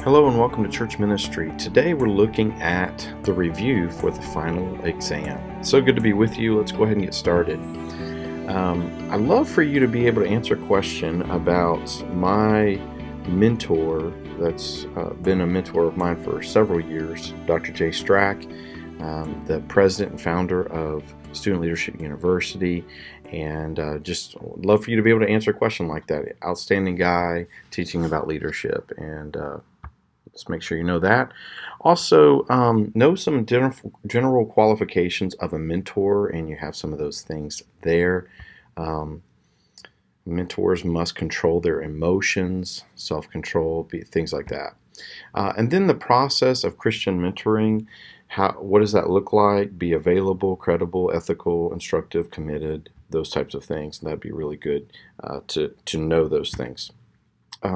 Hello and welcome to Church Ministry. Today we're looking at the review for the final exam. It's so good to be with you. Let's go ahead and get started. I'd love for you to be able to answer a question about my mentor that's been a mentor of mine for several years, Dr. Jay Strack, the president and founder of Student Leadership University, and just love for you to be able to answer a question like that. Outstanding guy teaching about leadership, and let's make sure you know that. Also, know some general qualifications of a mentor, and you have some of those things there. Mentors must control their emotions, self-control, things like that. And then the process of Christian mentoring. What does that look like? Be available, credible, ethical, instructive, committed, those types of things. And that'd be really good to know those things.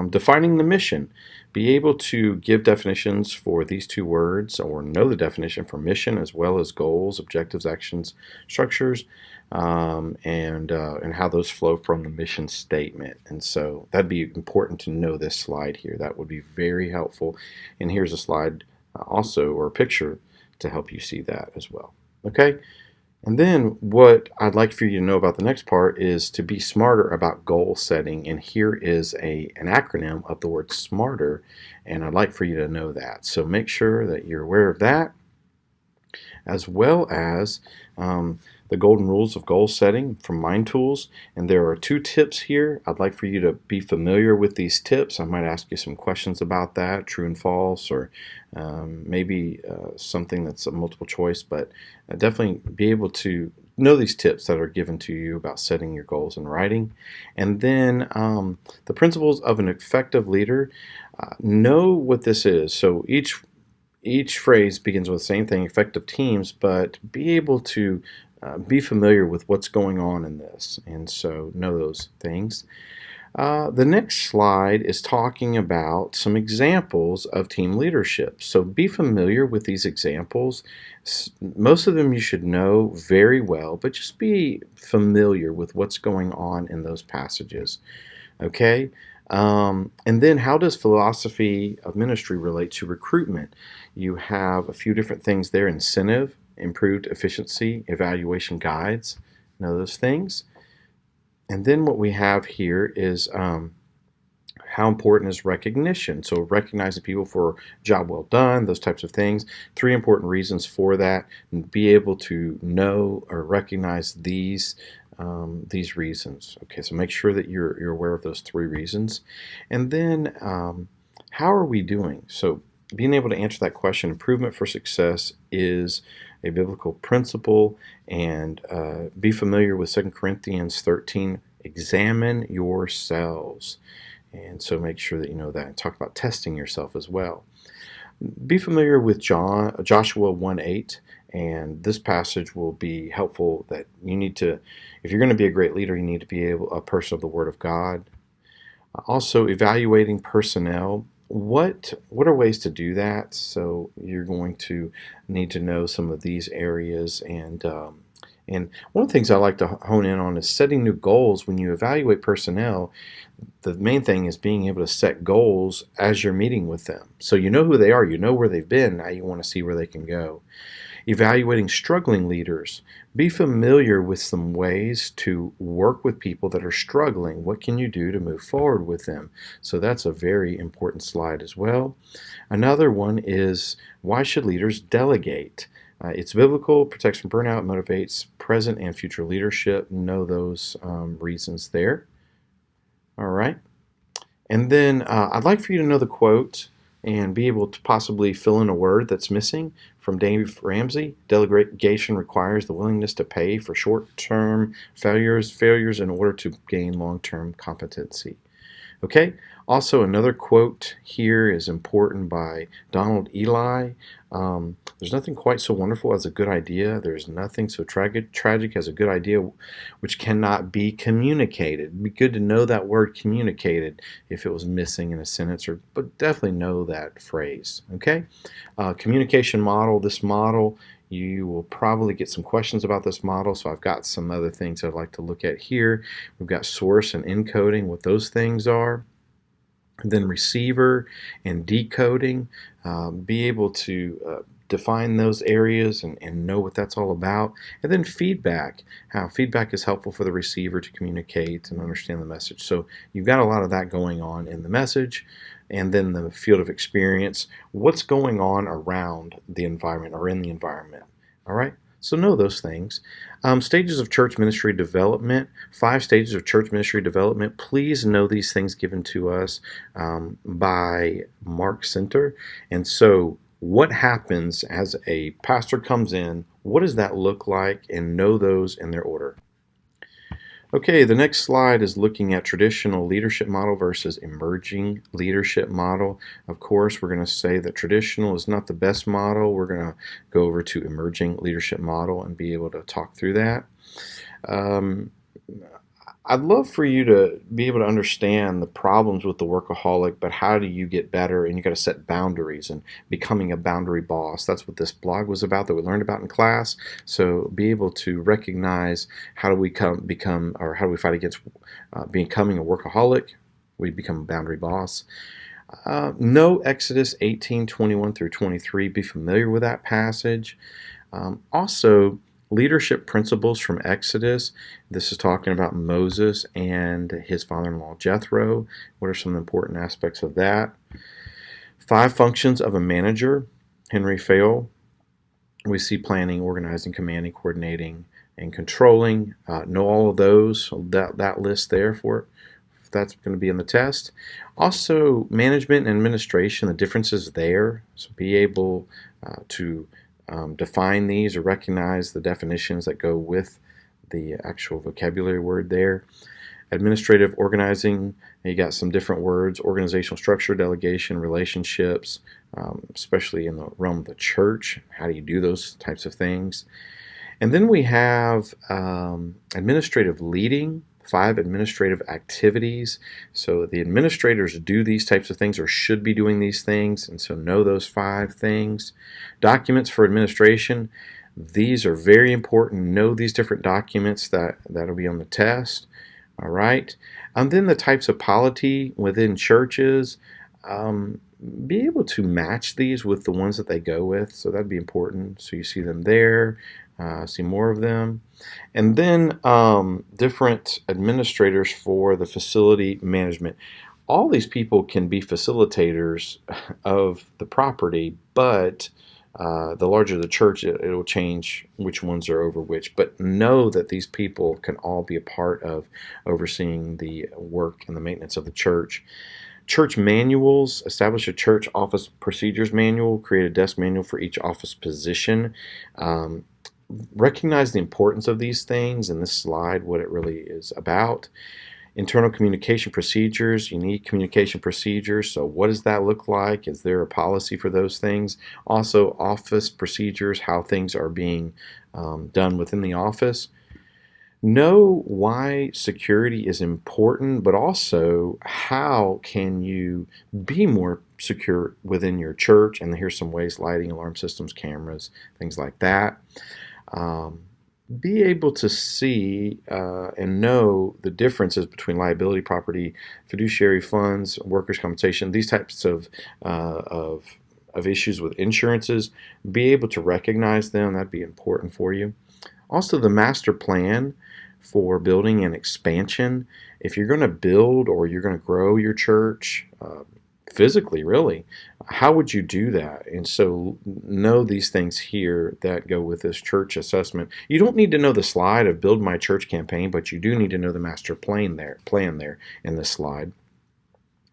Defining the mission. Be able to give definitions for these two words, or know the definition for mission, as well as goals, objectives, actions, structures, and how those flow from the mission statement. And so that'd be important to know this slide here. That would be very helpful. And here's a slide also, or a picture, to help you see that as well. Okay? And then what I'd like for you to know about the next part is to be smarter about goal setting. And here is an acronym of the word SMARTER, and I'd like for you to know that. So make sure that you're aware of that, as well as the golden rules of goal setting from Mind Tools. And there are 2 tips here. I'd like for you to be familiar with these tips. I might ask you some questions about that, true and false, or maybe something that's a multiple choice, but definitely be able to know these tips that are given to you about setting your goals and writing. And then the principles of an effective leader. Know what this is. So each phrase begins with the same thing, effective teams, but be able to be familiar with what's going on in this, and so know those things. The next slide is talking about some examples of team leadership. So be familiar with these examples. Most of them you should know very well, but just be familiar with what's going on in those passages. Okay? And then how does philosophy of ministry relate to recruitment? You have a few different things there: incentive, improved efficiency, evaluation guides, know those things. And then what we have here is how important is recognition. So recognizing people for a job well done, those types of things. 3 important reasons for that, and be able to know or recognize these reasons. Okay, so make sure that you're aware of those 3 reasons. And then how are we doing? So being able to answer that question, improvement for success is a biblical principle, and be familiar with 2 Corinthians 13, examine yourselves. And so make sure that you know that, and talk about testing yourself as well. Be familiar with Joshua 1:8, and this passage will be helpful. That you need to, if you're going to be a great leader, you need to be a person of the Word of God. Also, evaluating personnel. What are ways to do that? So you're going to need to know some of these areas, and one of the things I like to hone in on is setting new goals. When you evaluate personnel, the main thing is being able to set goals as you're meeting with them. So you know who they are, you know where they've been, now you want to see where they can go. Evaluating struggling leaders. Be familiar with some ways to work with people that are struggling. What can you do to move forward with them? So that's a very important slide as well. Another one is, why should leaders delegate? It's biblical, protects from burnout, motivates present and future leadership. Know those reasons there. All right. And then I'd like for you to know the quote and be able to possibly fill in a word that's missing from Dave Ramsey. Delegation requires the willingness to pay for short-term failures in order to gain long-term competency. Okay. Also, another quote here is important by Donald Ely. There's nothing quite so wonderful as a good idea. There's nothing so tragic as a good idea which cannot be communicated. It'd be good to know that word communicated if it was missing in a sentence, but definitely know that phrase. Okay? Communication model. This model, you will probably get some questions about this model, so I've got some other things I'd like to look at here. We've got source and encoding, what those things are. And then receiver and decoding, be able to define those areas and know what that's all about. And then feedback, how feedback is helpful for the receiver to communicate and understand the message. So you've got a lot of that going on in the message. And then the field of experience, what's going on around the environment or in the environment. All right? So know those things. Stages of church ministry development, 5 stages of church ministry development. Please know these things given to us by Mark Center. And so what happens as a pastor comes in, what does that look like, and know those in their order. Okay, the next slide is looking at traditional leadership model versus emerging leadership model. Of course, we're going to say that traditional is not the best model. We're going to go over to emerging leadership model and be able to talk through that. I'd love for you to be able to understand the problems with the workaholic, but how do you get better? And you got to set boundaries and becoming a boundary boss. That's what this blog was about that we learned about in class. So be able to recognize how do we become, or how do we fight against becoming a workaholic? We become a boundary boss. Know Exodus 18:21 through 23. Be familiar with that passage. Also, leadership principles from Exodus. This is talking about Moses and his father-in-law Jethro. What are some important aspects of that? 5 functions of a manager. Henry Fayol. We see planning, organizing, commanding, coordinating, and controlling. Know all of those. That list there for it. That's going to be in the test. Also, management and administration, the differences there. So be able to define these or recognize the definitions that go with the actual vocabulary word there. Administrative organizing, you got some different words: organizational structure, delegation, relationships, especially in the realm of the church. How do you do those types of things? And then we have administrative leading. 5 administrative activities. So the administrators do these types of things or should be doing these things, and so know those 5 things. Documents for administration. These are very important. Know these different documents that'll be on the test. All right. And then the types of polity within churches. Be able to match these with the ones that they go with. So that'd be important. So you see them there. See more of them. And then different administrators for the facility management. All these people can be facilitators of the property, but the larger the church, it'll change which ones are over which. But know that these people can all be a part of overseeing the work and the maintenance of the church. Church manuals. Establish a church office procedures manual. Create a desk manual for each office position. Recognize the importance of these things in this slide, what it really is about. Internal communication procedures. You need communication procedures. So what does that look like? Is there a policy for those things? Also, office procedures, how things are being done within the office. Know why security is important, but also how can you be more secure within your church. And here's some ways: lighting, alarm systems, cameras, things like that. Be able to see and know the differences between liability, property, fiduciary funds, workers' compensation, these types of issues with insurances. Be able to recognize them. That'd be important for you. Also, the master plan for building and expansion. If you're going to build or you're going to grow your church, physically, really, how would you do that? And so know these things here that go with this church assessment. You don't need to know the slide of Build My Church campaign, but you do need to know the master plan there in this slide.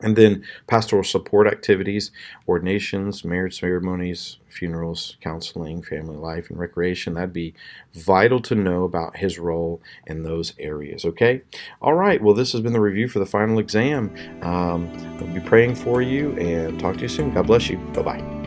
And then pastoral support activities, ordinations, marriage ceremonies, funerals, counseling, family life, and recreation. That'd be vital to know about his role in those areas, okay? All right, well, this has been the review for the final exam. I'll be praying for you and talk to you soon. God bless you. Bye-bye.